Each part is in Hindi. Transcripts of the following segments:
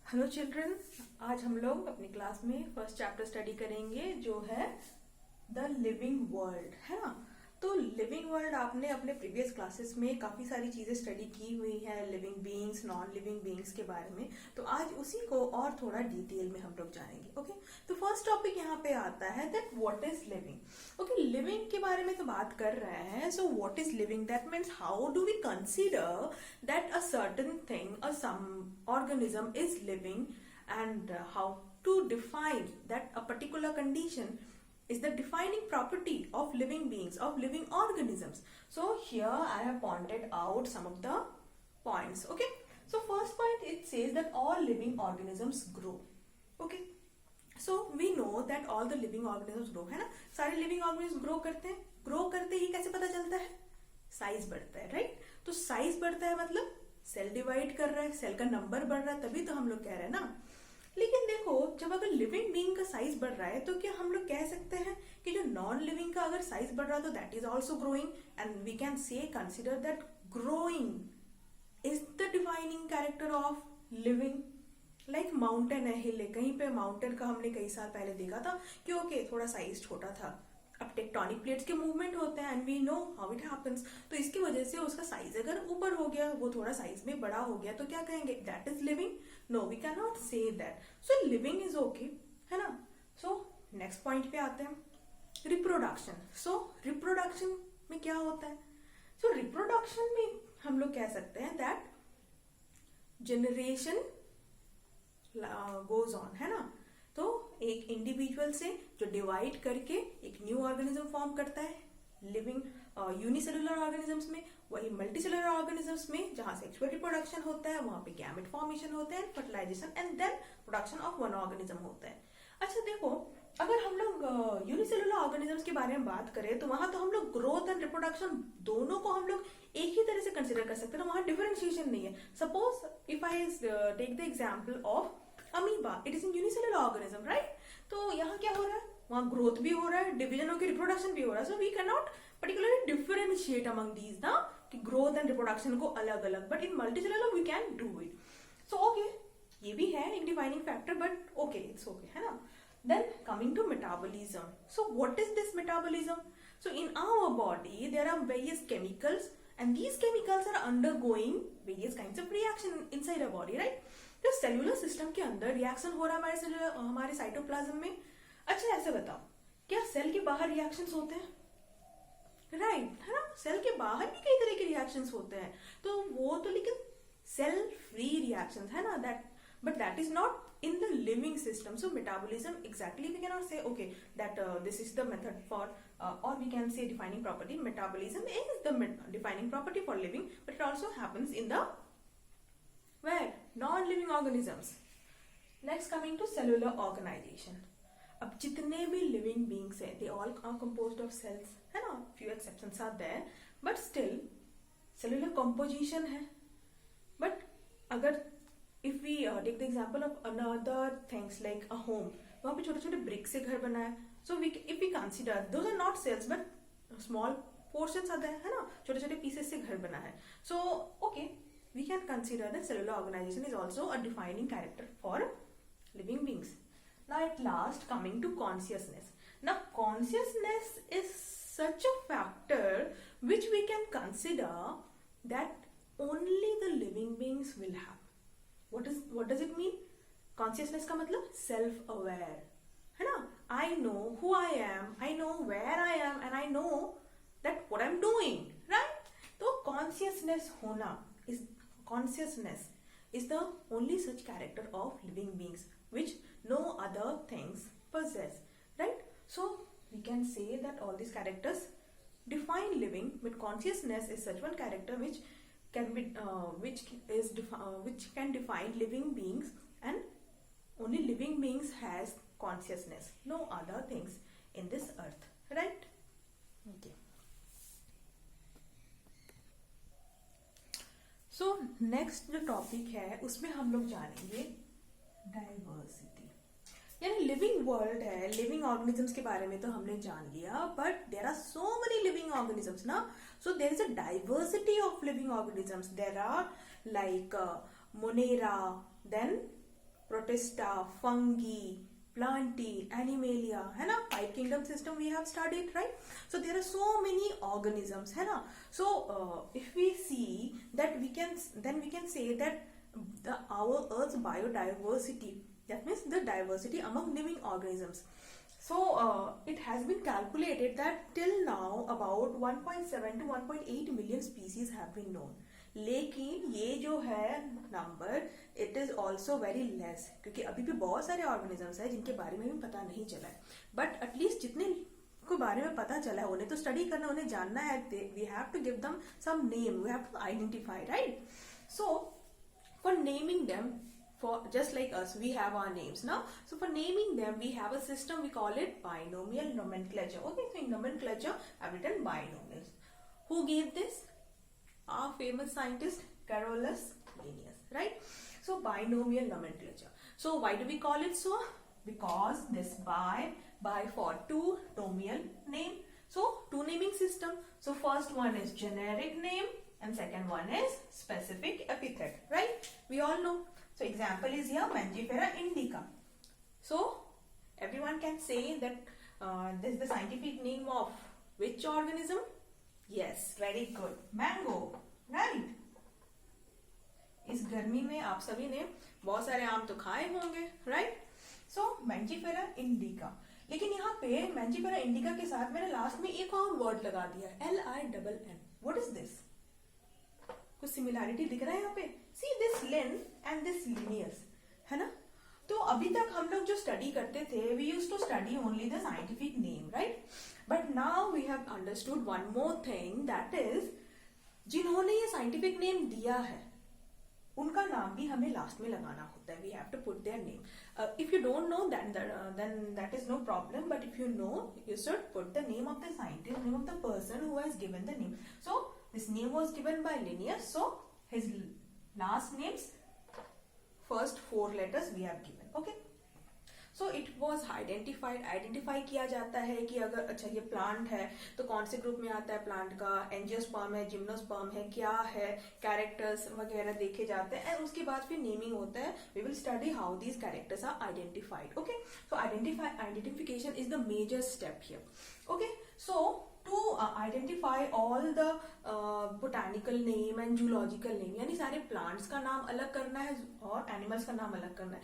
Hello children. आज हम लोग अपनी क्लास में फर्स्ट चैप्टर स्टडी करेंगे जो है द लिविंग वर्ल्ड, है ना। तो लिविंग वर्ल्ड आपने अपने प्रीवियस क्लासेस में काफी सारी चीजें स्टडी की हुई है, living beings, non living beings के बारे में। तो आज उसी को और थोड़ा डिटेल में हम लोग जानेंगे। ओके, तो फर्स्ट टॉपिक यहाँ पे आता है that what is living. Okay, living के बारे में तो बात कर रहे हैं। So what is living, that means how do we consider that a certain thing और some organism is living, and how to define that a particular condition is the defining property of living beings, of living organisms. So here I have pointed out some of the points. Okay, so first point, it says that all living organisms grow. Okay, so we know that all the living organisms grow, है ना। सारे living organisms grow करते हैं। grow करते ही कैसे पता चलता है? साइज बढ़ता है, राइट। तो साइज बढ़ता है मतलब सेल डिवाइड कर रहा है, सेल का नंबर बढ़ रहा है, तभी तो हम लोग कह रहे हैं ना। लेकिन देखो, जब अगर लिविंग बीइंग का साइज बढ़ रहा है तो क्या हम लोग कह सकते हैं कि जो नॉन लिविंग का अगर साइज बढ़ रहा है तो that is also growing, and we can say consider that growing is the defining character of living. Like mountain है, हिल है, कहीं पे माउंटेन का हमने कई साल पहले देखा था कि ओके थोड़ा साइज छोटा था। अब टेक्टोनिक प्लेट्स के मूवमेंट होते हैं and we know how it happens. तो इसकी वजह से उसका साइज अगर ऊपर हो गया, वो थोड़ा साइज में बड़ा हो गया, तो क्या कहेंगे? That is living? No, we can not say that. So living is okay, है ना। सो नेक्स्ट पॉइंट पे आते हैं, रिप्रोडक्शन। सो रिप्रोडक्शन में क्या होता है? सो रिप्रोडक्शन में हम लोग कह सकते हैं दैट जनरेशन गोज ऑन, है ना। तो एक इंडिविजुअल से जो डिवाइड करके एक न्यू ऑर्गेनिज्म फॉर्म करता है, लिविंग यूनिसेलुलर ऑर्गेनिजम्स में, वही मल्टीसेलुलर ऑर्गेनिजम्स में जहां सेक्सुअल रिप्रोडक्शन होता है, वहां पे गैमेट फॉर्मेशन होता है, fertilization and then production of one organism होता है। अच्छा देखो, अगर हम लोग यूनिसेलुलर ऑर्गेनिजम्स के बारे में बात करें तो वहां तो हम लोग ग्रोथ एंड रिप्रोडक्शन दोनों को हम लोग एक ही तरह से कंसिडर कर सकते हैं, वहां डिफरेंशिएशन नहीं है। Suppose if I take the example of amoeba, it is in unicellular organism, right. तो यहाँ क्या हो रहा है? वहां ग्रोथ भी हो रहा है, डिवीजन होकर रिप्रोडक्शन भी हो रहा है। So we can not particularly differentiate among these ना, कि ग्रोथ एंड रिप्रोडक्शन को अलग अलग, but in multicellular we can do it. So okay, ये भी है एक defining factor, but okay it's okay, है ना। Then coming to metabolism. So what is this metabolism? So in our body there are various chemicals and these chemicals are undergoing various kinds of reaction inside our body, right? तो सेलुलर सिस्टम के अंदर रिएक्शन हो रहा है हमारे साइटोप्लाज्म में। अच्छा ऐसे बताओ, क्या सेल के बाहर रिएक्शंस होते हैं? राइट, है ना। सेल के बाहर भी कई तरह के रिएक्शंस होते हैं, तो वो तो लेकिन सेल फ्री रिएक्शंस, है ना, that, but that is not in the living system. So metabolism, exactly we cannot say okay that this is the method for or we can say defining property. Metabolism is the defining property for living, but it also happens in the where non-living organisms. Next coming to cellular organization. अब जितने भी living beings हैं, they all are composed of cells, है ना। Few exceptions are there, but still cellular composition है। But अगर if we take the example of another things like a home, वहाँ पे छोटे छोटे ब्रिक से घर बना है। So if we consider those are not cells but small portions are there, है ना, छोटे छोटे pieces से घर बना है। So okay, we can consider that cellular organization is also a defining character for living beings. Now at last coming to consciousness. Now consciousness is such a factor which we can consider that only the living beings will have. What does it mean? Consciousness का मतलब self aware, है ना। I know who I am, I know where I am, and I know that what I'm doing, right? तो consciousness is the only such character of living beings which no other things possess, right? So we can say that all these characters define living, but consciousness is such one character which can be which can define living beings, and only living beings has consciousness, no other things in this earth, right? Okay, so next जो टॉपिक है उसमें हम लोग जानेंगे डाइवर्सिटी, यानी लिविंग वर्ल्ड है। लिविंग ऑर्गेनिजम्स के बारे में तो हमने जान लिया, but there are so many living organisms ना। So there is a diversity of living organisms. There are like monera, then Protista, fungi, plantae, animalia, है ना. 5 kingdom system we have studied, right? So there are so many organisms, है ना. So if we see that, we can say that our Earth's biodiversity, that means the diversity among living organisms. So it has been calculated that till now about 1.7 to 1.8 million species have been known. लेकिन ये जो है number, it is also very less, क्योंकि अभी भी बहुत सारे ऑर्गेनिजम्स हैं जिनके बारे में भी पता नहीं चला है. बट एटलीस्ट जितने को बारे में पता चला है उन्हें तो स्टडी करना, उन्हें जानना है. We have to give them some name, we have to identify, right? So for naming them, for just like us, we have our names now. So for naming them, we have a system, we call it binomial nomenclature. Okay, so in nomenclature I've written binomials. Who gave this? Our famous scientist Carolus Linnaeus, right? So binomial nomenclature. So why do we call it so? Because this by for two, nomial name, so two naming system. So first one is generic name and second one is specific epithet, right? We all know. So example is here Mangifera indica. So everyone can say that this is the scientific name of which organism? Yes, very good, mango, right? इस गर्मी में आप सभी ने बहुत सारे आम तो खाए होंगे, right? So Mangifera indica. लेकिन यहाँ पे Mangifera indica के साथ मैंने लास्ट में एक और वर्ड लगा दिया है, LINN. What is this? कुछ सिमिलैरिटी दिख रहा है यहाँ पे. See this Linn and this Linnaeus, है ना. तो अभी तक हम लोग जो स्टडी करते थे, we used to study only the scientific name, right? But now we have understood one more thing, that is जिन्होंने ये साइंटिफिक नेम दिया है उनका नाम भी हमें लास्ट में लगाना होता है. We have to put their name. If you don't know then that is no problem, but if you know, you should put the name of the scientist, name of the person who has given the name. So this name was given by Linnaeus, so his last name's first 4 letters we have given. Okay, so it was identify किया जाता है कि अगर अच्छा ये प्लांट है तो कौन से ग्रुप में आता है प्लांट का, एंजियोस्पर्म है, जिम्नोस्पर्म है, क्या है, कैरेक्टर्स वगैरह देखे जाते हैं, एंड उसके बाद फिर नेमिंग होता है. We will study how these characters are identified. Okay, so identification is the major step here. Okay, so to identify all the botanical name and zoological name, यानी सारे plants का नाम अलग करना है और animals का नाम अलग करना है.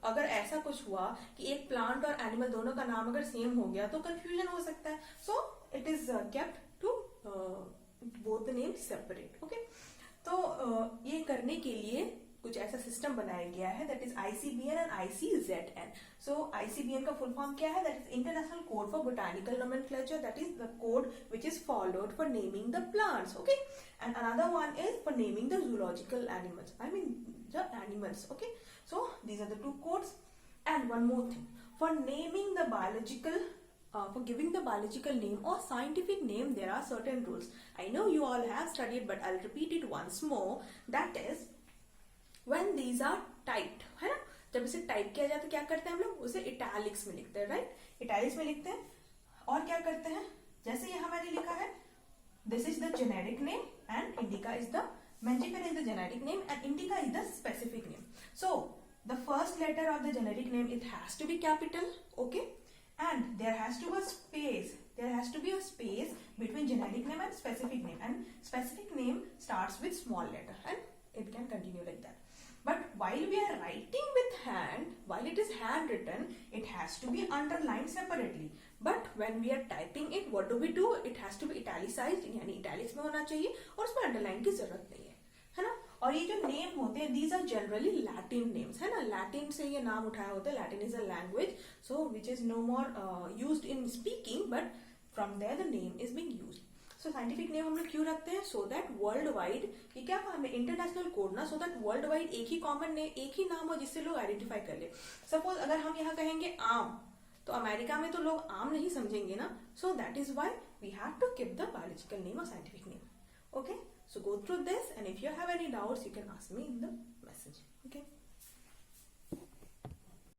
अगर ऐसा कुछ हुआ कि एक plant और animal दोनों का नाम अगर same हो गया तो confusion हो सकता है. So it is kept to both the names separate. Okay, तो ये करने के लिए कुछ ऐसा सिस्टम बनाया गया है, that is ICBN and ICZN. So ICBN का फुल फॉर्म क्या है? That is international code for botanical nomenclature, that is the code which is followed for naming the plants. Okay, and another one is for naming the zoological animals, I mean the animals. Okay, so these are the 2 codes. And one more thing, for naming the biological for giving the biological name or scientific name, there are certain rules. I know you all have studied, but I'll repeat it once more. That is, when these are typed, है ना, जब इसे टाइप किया जाए तो क्या करते हैं हम लोग? उसे इटैलिक्स में लिखते हैं, राइट? इटैलिक्स में लिखते हैं. और क्या करते हैं? जैसे यहाँ मैंने लिखा है, this is the generic name and indica is the, Mangifera is the generic name and indica is the specific name. So the first letter of the generic name, it has to be capital. Okay, and there has to be a space. There has to be a space between generic name and specific name, and specific name starts with small letter and it can continue like that. But while we are writing with hand, while it is handwritten, it has to be underlined separately. But when we are typing it, what do? It has to be italicized, यानी italics में होना चाहिए और उसमें underline की जरूरत नहीं है ना. और ये जो नेम होते हैं, these are generally Latin names, है ना. Latin से ये नाम उठाया होता है. Latin is a language, so which is no more used in speaking, but from there the name is being used. So scientific name हम लोग क्यों रखते हैं? So that world wide, ये क्या हमें इंटरनेशनल कोड ना, so that world wide एक ही कॉमन नेम, एक ही नाम हो जिससे लोग आइडेंटिफाई कर ले. सपोज अगर हम यहाँ कहेंगे आम, तो अमेरिका में तो लोग आम नहीं समझेंगे ना. So that is why we have to keep the biological name or scientific name. Okay, so go through this, and if you have any doubts, you can ask me in the message. Okay.